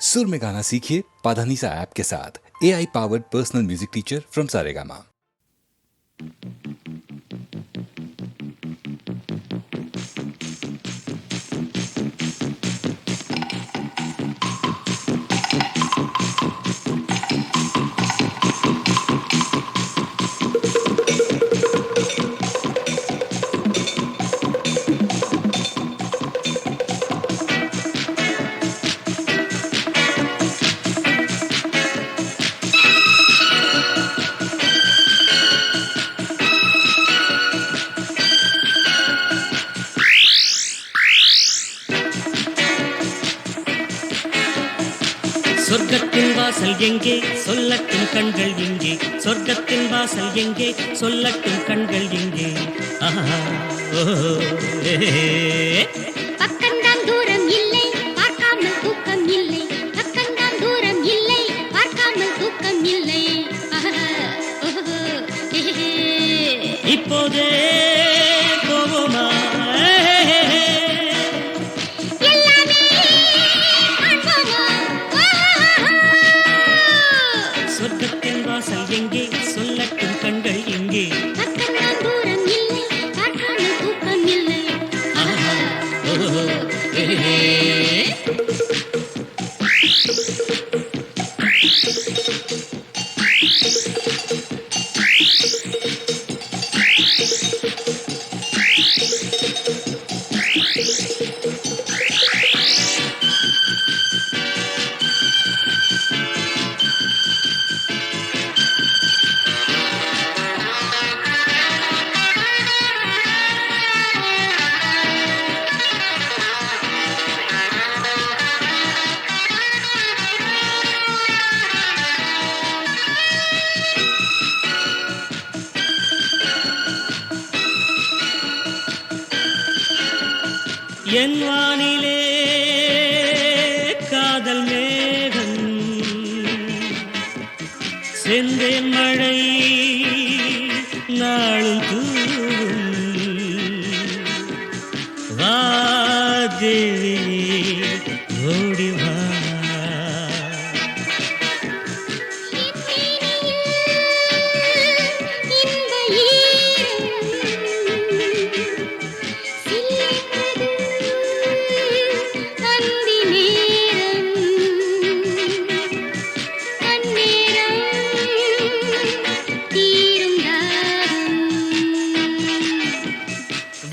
सुर में गाना सीखिए पाधानीसा ऐप के साथ। AI powered personal music teacher from Saregama. சொர்க்கத்தின் வாசல் எங்கே சொல்லட்டும் கண்கள் எங்கே, சொர்க்கத்தின் வாசல் எங்கே சொல்லட்டும் கண்கள் எங்கே. பக்கம்தான் தூரம் இல்லை பார்க்காமல் தூக்கம் இல்லை, பக்கம்தான் தூரம் இல்லை பார்க்காமல் தூக்கம் இல்லை. இப்போதே போவோமா சொர்க்கத்தின் வாசல் எங்கே சொல்லட்டும் கண்கள் எங்கே. பக்கம்தான் தூரம் இல்லை பார்க்காமல் தூக்கம் இல்லை. என் வானிலே காதல் மேகம், செந்தேன் மழை நாளும் தூவும். வா தேவியே ஓடி வா,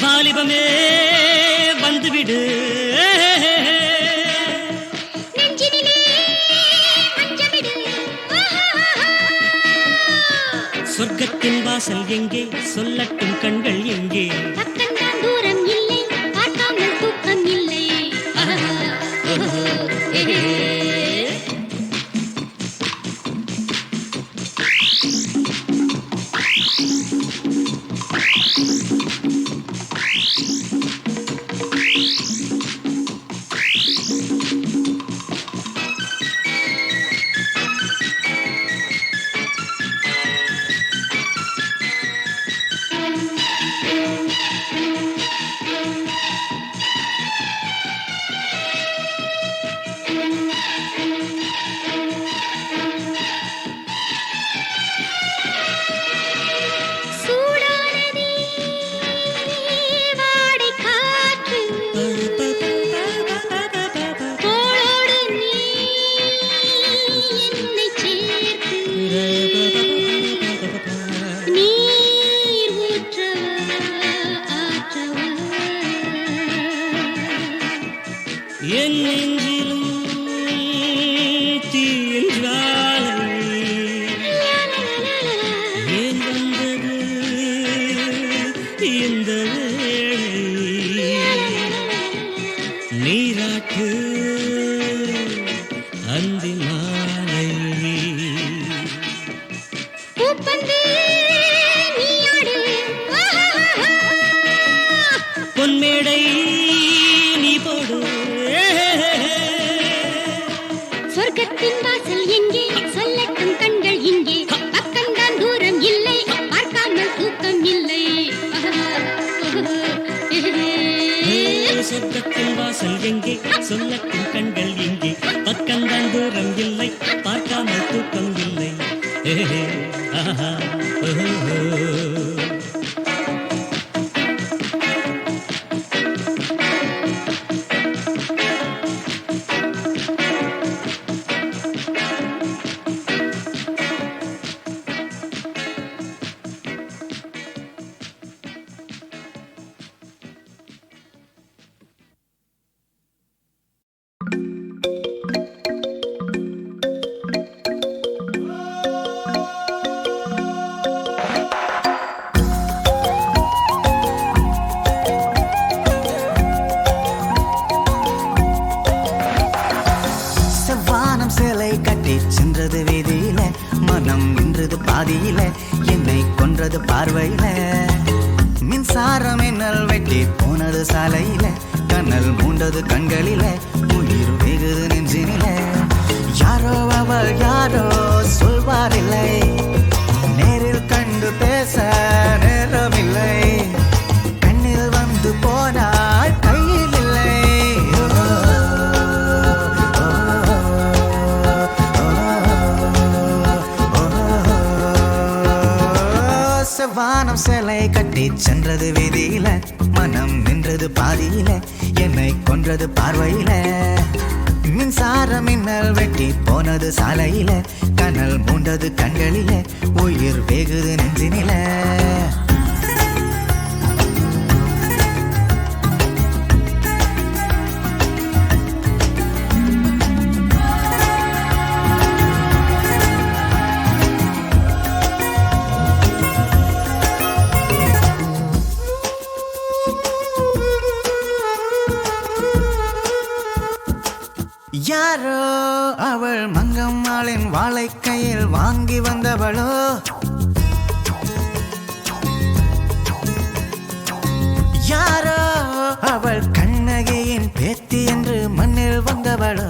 வாலிபமே வந்துவிடு. சொர்க்கத்தின் வாசல் எங்கே சொல்லட்டும் கண்கள் எங்கே. பக்கம்தான் தூரம் இல்லை பார்க்காமல் தூக்கம் இல்லை. என் நெஞ்சிலும் தீயின் ஜுவாலை ஏன் வந்தது இந்த வேளை. நீராட்டு அந்தி மாலை, பொன்மேடை நீ போடு. சொர்க்கத்தின் வாசல் எங்கே சொல்லட்டும் கண்கள் இங்கே. பக்கம்தான் தூரம் இல்லை பார்க்காமல் தூக்கம் இல்லை. சொர்க்கத்தின் வாசல் எங்கே சொல்லட்டும் கண்கள் இங்கே. பக்கம்தான் தூரம் இல்லை, பார்க்காமல் தூக்கம் இல்லை. ஏஹே, ஆஹா, ஓஹோ. சென்றது வீதியில, மனம் நின்றது பாதியில, என்னை கொன்றது பார்வையில. மின்சாரம் என்னல் வெட்டி போனது சாலையில, கண்ணல் மூண்டது கண்களில, உயிர் வெகுது நெஞ்சினில. யாரோ அவள் யாரோ சொல்வாரில்லை, நேரில் கண்டு பேச நேரமில்லை. கண்ணில் வந்து போனாள் கையில் இல்லை. வானம் சேலை கட்டி சென்றது வீதியில, மனம் நின்றது பாதியில, என்னை கொன்றது பார்வையில. மின்சாரம் மின்னல் வெட்டி போனது சாலையில, கனல் மூண்டது கண்களில, உயிர் வெகுது நெஞ்சினில. யாரோ அவள் மங்கம்மாளின் வாழை கையில் வாங்கி வந்தவளோ, யாரோ அவள் கண்ணகியின் பேத்தி என்று மண்ணில் வந்தவளோ,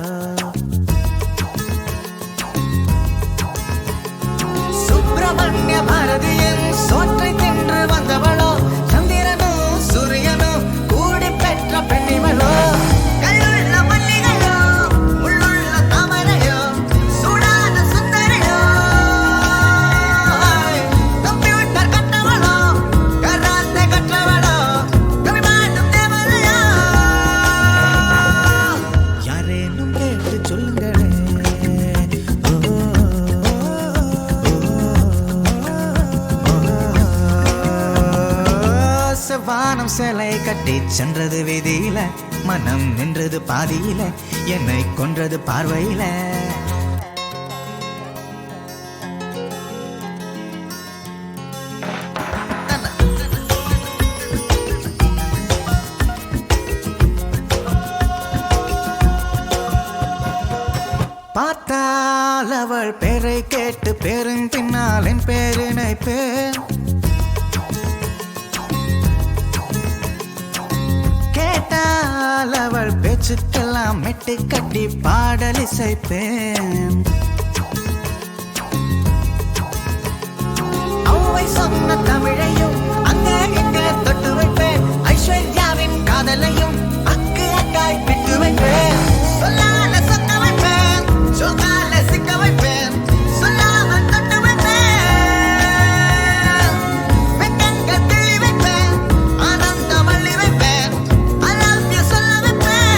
சுப்பிரமணிய பாரதியின் சோற்றை தின்று வந்தவளோ, சந்திரனும் சூரியனும் கூடி பெற்ற பெண்ணிவளோ. வானம் சேலை கட்டி சென்றது வீதியில, மனம் நின்றது பாதியில, என்னை கொன்றது பார்வையில. பார்த்தால் அவள் பேரை கேட்டு பேரும் பின்னால் என் பேரினை பேர். கேட்டால் அவள் பேச்சுக்கெல்லாம் மெட்டு கட்டி பாடல் இசைப்பேன். அவ்வை சொன்ன தமிழையும் அங்க இங்க தொட்டு வைப்பேன். ஐஸ்வர்யாவின் காதலையும் அக்கு அக்காய் பிட்டு வைப்பேன். சொல்லால சொக்க வைப்பேன், சொல்லால சிக்க வைப்பேன், சொல்லாம தொட்டு வைப்பேன். வெக்கங்கள் கிள்ளி வைப்பேன், ஆனந்தம் அள்ளி வைப்பேன், சொல்ல வைப்பேன்.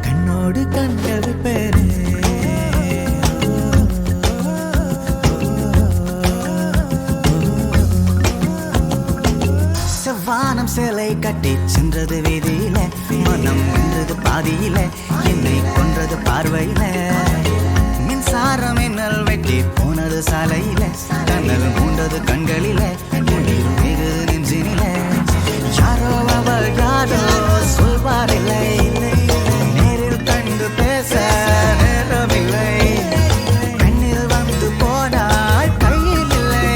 கண்ணோடு கண்கள் வைப்பேன். செவ்வானம் சேலை கட்டி சென்றது வீதியில, மனம் நின்றது பாதியில, என்னை கொன்றது பார்வையில. மின்சாரம் என்னல் வெட்டி போனது சாலையில, கண்ணல் மூண்டது கண்களில, உயிர் வெகுது நெஞ்சினில. யாரோ அவள் யாரோ சொல்வாரில்லை, நேரில் கண்டு பேச நேரமில்லை. கண்ணில் வந்து போனாள் கையில் இல்லை.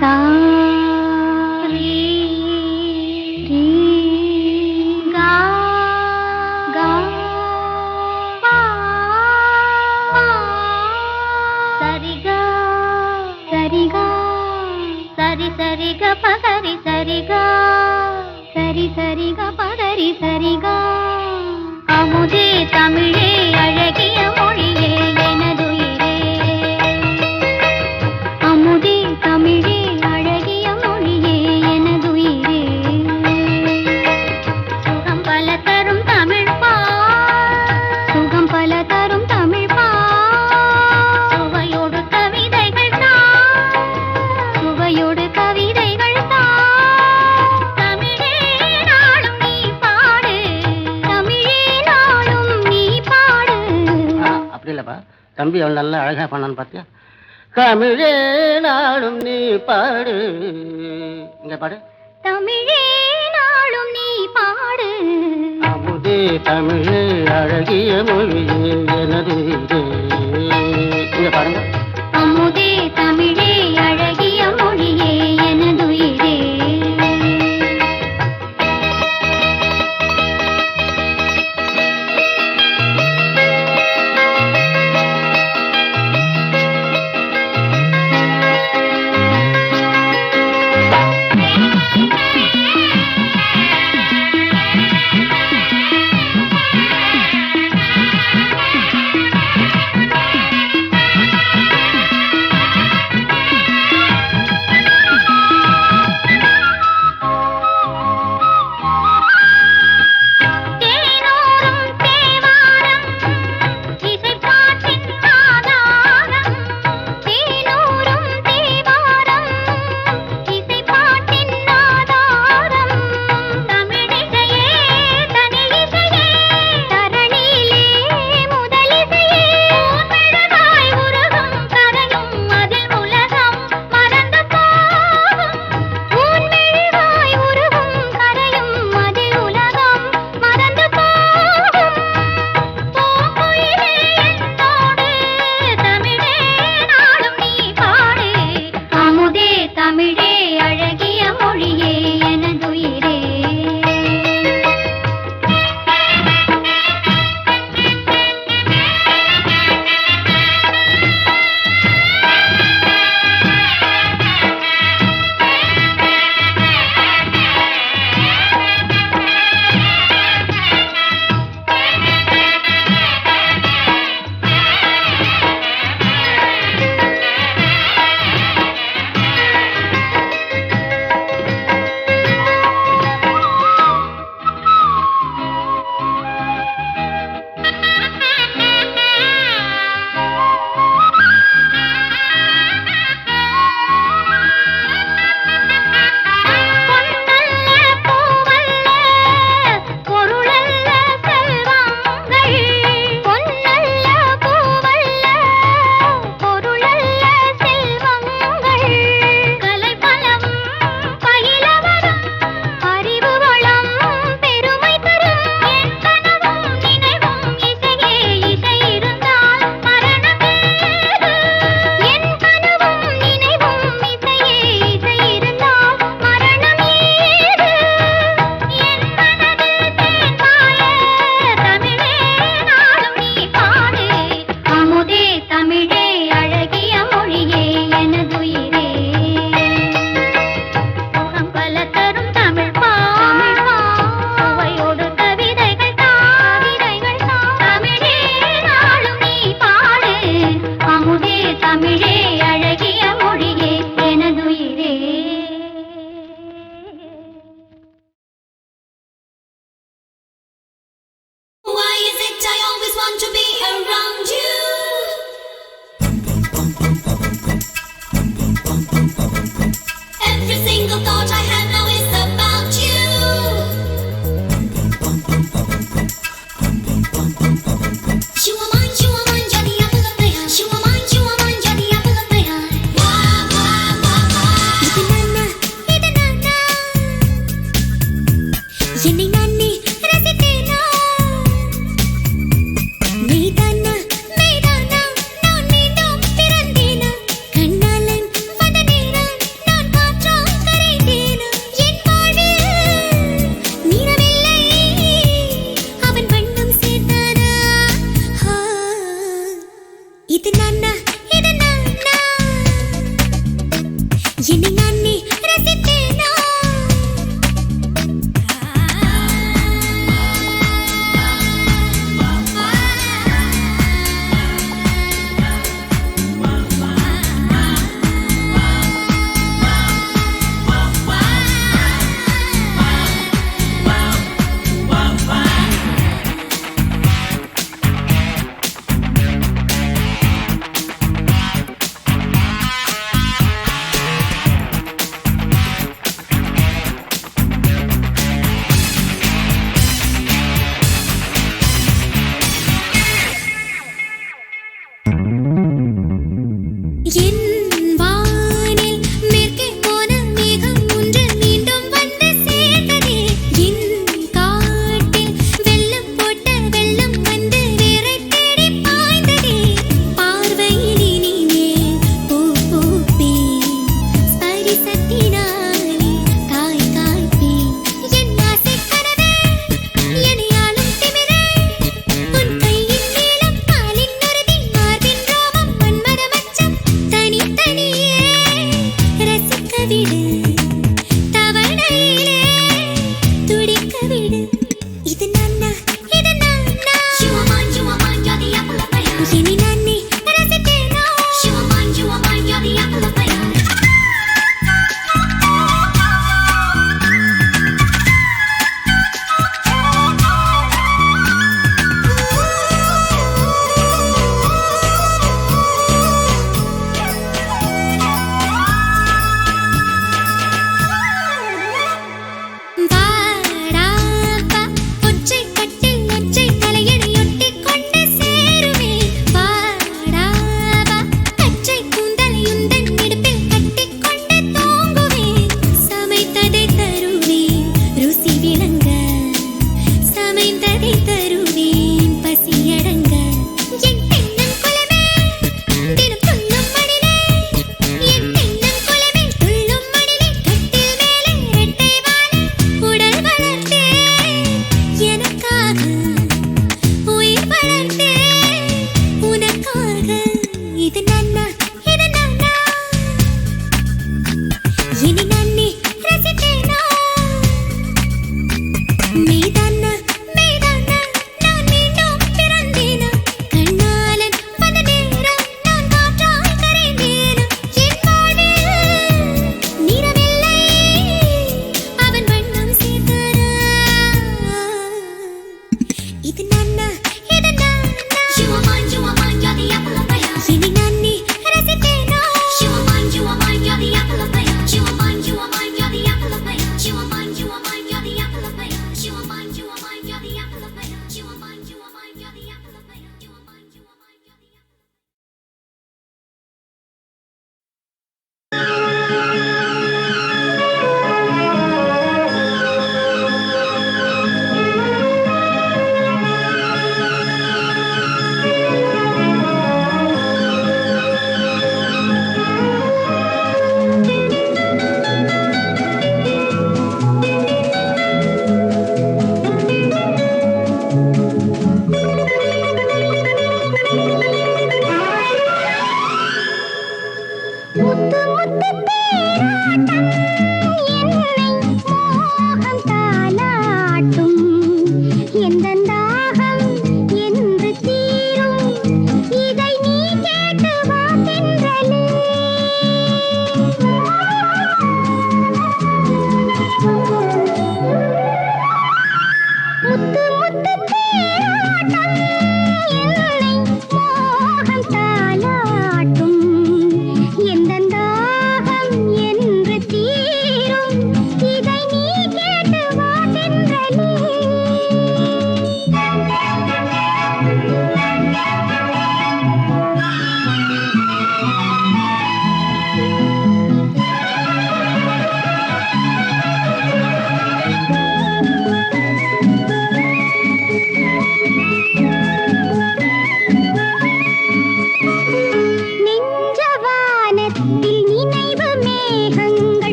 சா சரிக பகரி சரிகா சரி சரிக பகரி சரிகா அமுதே தமிழே அழகிய மொழியே எனதுயிரே அமுதே தமிழே அழகிய மொழியே எனதுயிரே சுகம் பல தரும் தமிழ் பா சுகம் பல தரும் தமிழ் பா சுவையோடு கவிதைகள் தான் சுவையோடு கவிதைகள் தான் தமிழே நாளும் நீ பாடு தமிழே நாளும் நீ பாடு அப்படி இல்லப்பா தம்பி அவன் நல்லா அழகா பண்ணான்னு பார்த்தியா தமிழே நாளும் நீ பாடு இங்க பாடு தமிழே நாளும் நீ பாடு அமுதே தமிழே அழகிய மொழியே எனது இங்க பாருங்க அமுதே தமிழே அழகிய மொழியே எனதுயிரே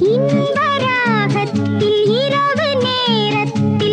இன்பராகத்தில் இரவு நேரத்தில்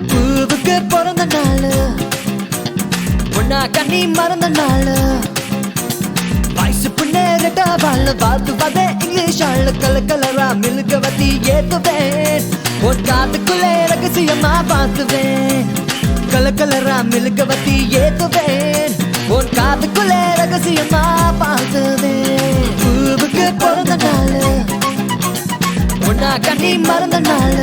பூவுக்கு பிறந்த நாள் உன்னா கண்ணி மறந்த நாள் வயசு புண்ணேறிட்ட வாழ பார்த்து பார்த்தே இங்கிலீஷ் ஆளு கலரா மில்க வத்தி ஏத்துவேன் ஒரு காத்துக்குள்ளே ரகசியமா பார்த்துவேன் கலரா மில்க வத்தி ஏத்துவேன் ஒரு காத்துக்குள்ளே ரகசியமா பார்த்துவேன் பூவுக்கு பிறந்த நாள் உன்னா கண்ணி மறந்த நாள்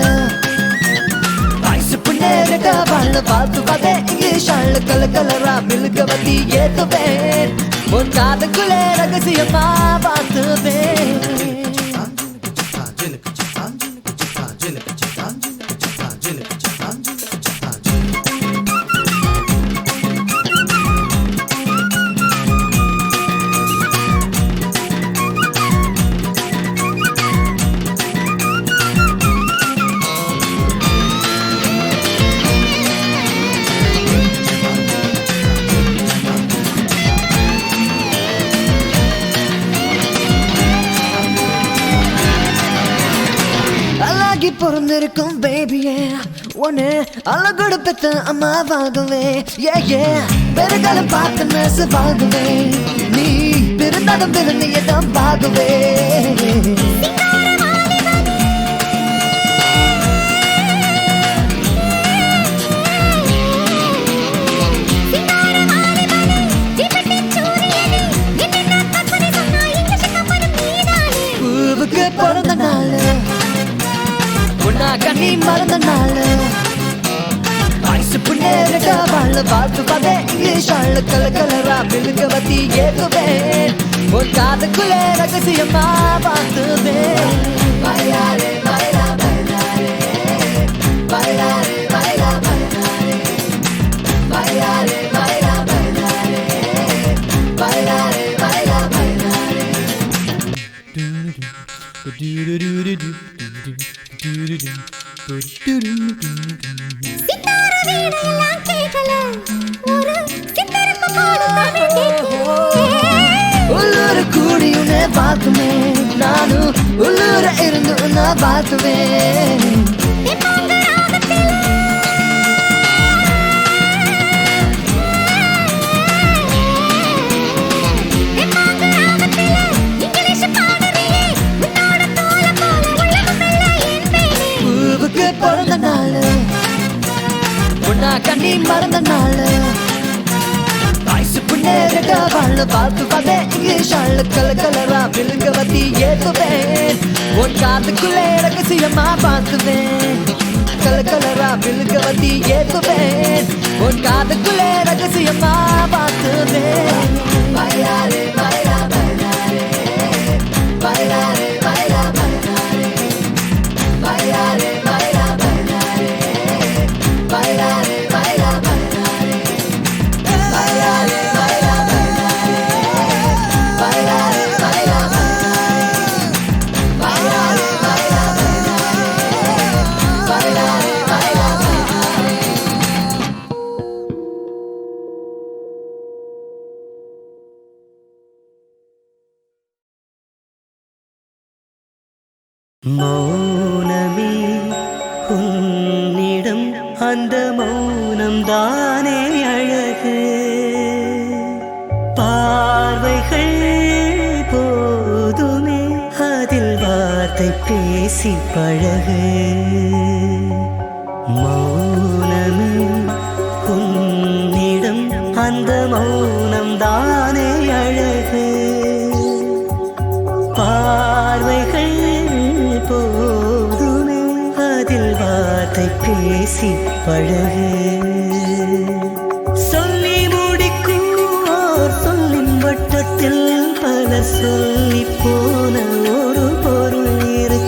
வயசு புண்ணேறிட்ட வாழ பார்த்து பார்த்தே இங்கிலீஷ் ஆளு கலரா மில்க வத்தி ஏத்துவேன் ஒரு காதுக்குள்ளே ரகசியமா பார்த்துவேன் அழகி பிறந்திருக்கும் பேபியே ஒன்னு அழகோடு பெத்த அம்மாவாகவே ஏ பெருகாலம் பார்த்து நெசவாகவே நீ பிறந்தாலும் பிறந்தையதான் பாகவே பூவுக்கு பிறந்த நாள் உன்னா கண்ணி மறந்த நாள் வயசு புண்ணேறிட்ட வாழ பார்த்து பார்த்தே இங்கிலீஷ் ஆளு கலரா மில்க வத்தி ஏத்துவேன் ஒரு காதுக்குள்ளே ரகசியமா பார்த்துவேன் பைலாரே பைலா பைலாரே பைலாரே பைலா பைலாரே பைலாரே பைலா பைலாரே பைலாரே பைலா பைலாரே உள்ளூர் கூடி உன்னை பார்த்துவேன் நானும் உள்ளூர இருந்து உன்னை பார்த்துவேன் பூவுக்கு பிறந்த நாள் உன்னா கண்ணி மறந்த நாள் வயசு புண்ணேறிட்ட வாழ பார்த்து பார்த்தே இங்கிலீஷ் ஆளு கலரா மில்க வத்தி ஏத்துவேன் உன் காதுக்குள்ளே ரகசியமா பார்த்துவேன் கலரா மில்க வத்தி ஏத்துவேன் உன் காதுக்குள்ளே ரகசியமா பார்த்துவேன் பைலாரே பைலா பைலாரே பைலாரே பைலா பைலாரே பைலாரே பைலா பைலாரே பைலாரே பைலா பைலாரே பைலாரே பைலா பைலாரே பைலாரே பைலா பைலாரே பைலா பைலாரே பைலா மௌனமே உன்னிடம் அந்த மௌனம் தானே அழகு பார்வைகள் போதுமே அதில் வார்த்தை பேசி பழகு மௌனமே உன்னிடம் அந்த மௌனம் தானே அழகு பார்வைகள் போதுமே அதில் வார்த்தை பேசி பழகு சொல்லி முடிக்கும் ஓர் சொல்லின் வட்டத்தில் பலர் சொல்லி போன ஒரு பொருள் இருக்கு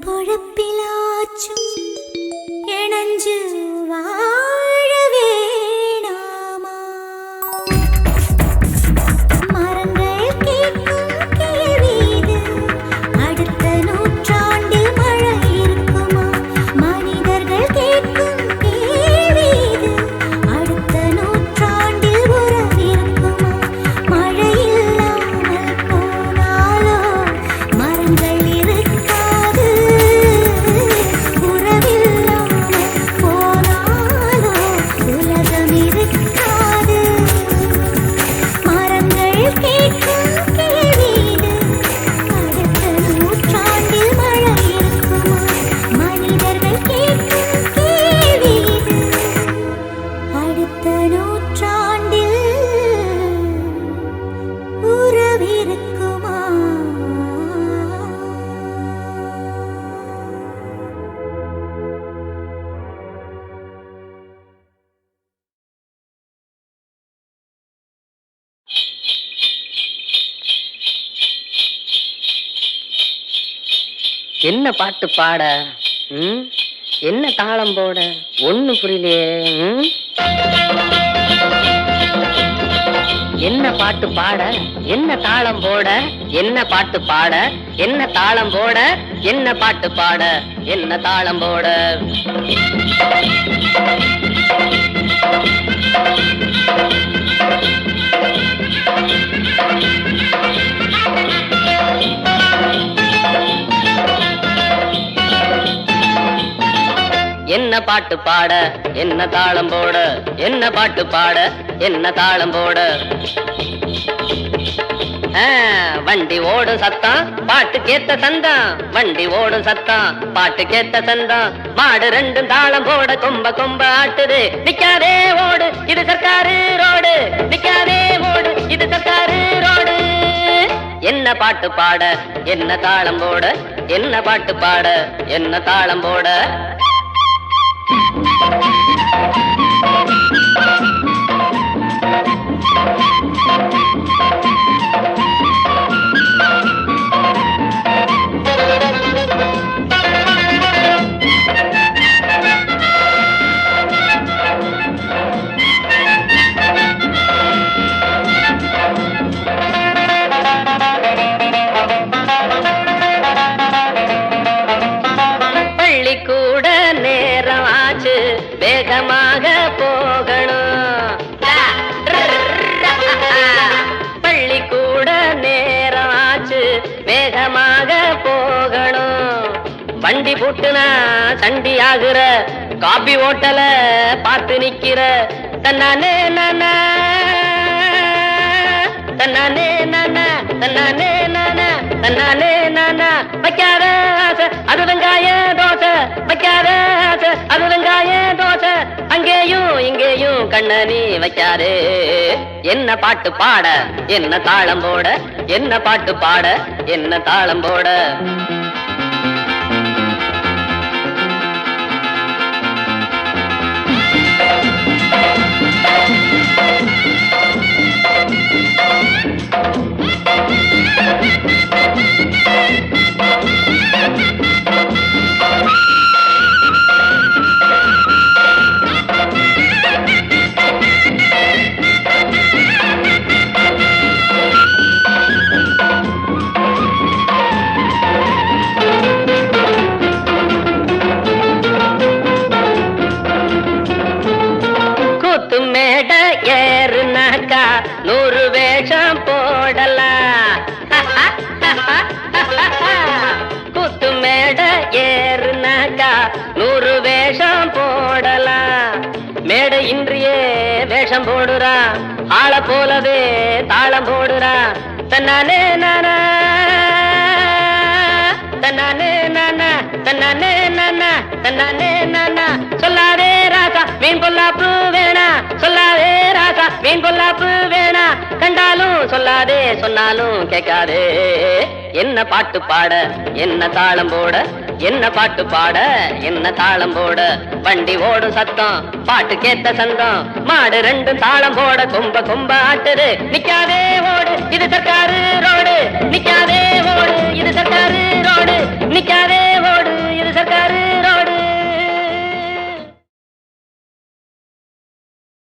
பொழப்பிலாச்சும் இணைஞ்சு வாழ வேணாமா மரங்கள் கேட்கும் கேள்விது அடுத்த நூற்றாண்டில் மழை இருக்குமா மனிதர்கள் கேட்கும் கேள்விது அடுத்த நூற்றாண்டில் உறவு இருக்குமா மழை இல்லாமல் போனாலோ மரங்கள் இருக்காது உறவில்லாமல் போனாலோ உலகம் இருக்காது மரங்கள் கேட்கும் கேள்விது அடுத்த நூற்றாண்டில் மழை இருக்குமா மனிதர்கள் கேட்கும் கேள்விது அடுத்த நூற்றாண்டில் உறவிருக்குமா என்ன பாட்டு பாட என்ன தாளம் போட ஒண்ணு புரியலையே என்ன பாட்டு பாட என்ன தாளம் போட என்ன பாட்டு பாட என்ன தாளம் போட என்ன பாட்டு பாட என்ன தாளம் போட என்ன பாட்டு பாட என்ன தாளம் போட என்ன பாட்டு பாட என்ன தாளம் போட வண்டி ஓடும் சத்தம் பாட்டு கேத்த சந்தம் வண்டி ஓடும் சத்தம் பாட்டு கேத்த சந்தம் மாடு ரெண்டும் தாளம் போட கொம்ப கொம்ப ஆட்டுது நிக்காதே ஓடு இது சர்க்காரு ரோடு நிக்காதே ஓடு இது சர்க்காரு ரோடு என்ன பாட்டு பாட என்ன தாளம் போட என்ன பாட்டு பாட என்ன தாளம் போட பள்ளிக்கூட நேரம் ஆச்சு வேகமாக போகணும் பள்ளிக்கூட நேரம் ஆச்சு வேகமாக போகணும் வண்டி புட்டுனா சண்டி ஆகுற காபி ஓட்டல பார்த்து நிக்கிற தன்னானே நானா தன்னானே நானா தன்னானே நானா தன்னானே நானா வைக்காத ஆசை அது வெங்காய தோசை வைக்காத ஆசை அது வெங்காய தோசை அங்கேயும் இங்கேயும் கண்ணனி வைக்காதே என்ன பாட்டு பாட என்ன தாளம் போட என்ன பாட்டு பாட என்ன தாளம் போட கூத்து மேட ஏறுனாக்கா 100 வேஷம் போடலாம் கூத்து மேட ஏறுனாக்கா 100 வேஷம் போடலாம் மேடை இன்றியே வேஷம் போடுறா ஆள போலவே தாளம் போடுறா தன்னானே நானா தன்னானே நானா தன்னானே நானா தன்னானே நானா சொல்லாதே ராசா மீன் பொல்லாப்பு வேணா சொல்லாதே ராசா மீன் பொல்லாப்பு வேணா கண்டாலும் சொல்லாதே சொன்னாலும் கேட்காதே என்ன பாட்டு பாட என்ன தாளம் போட என்ன பாட்டு பாட என்ன தாளம் போட வண்டி ஓடும் சத்தம் பாட்டு கேத்த சந்தம் மாடு ரெண்டும் தாளம் போட கொம்ப கொம்ப ஆட்டுது நிக்காதே ஓடு இது சர்க்கார்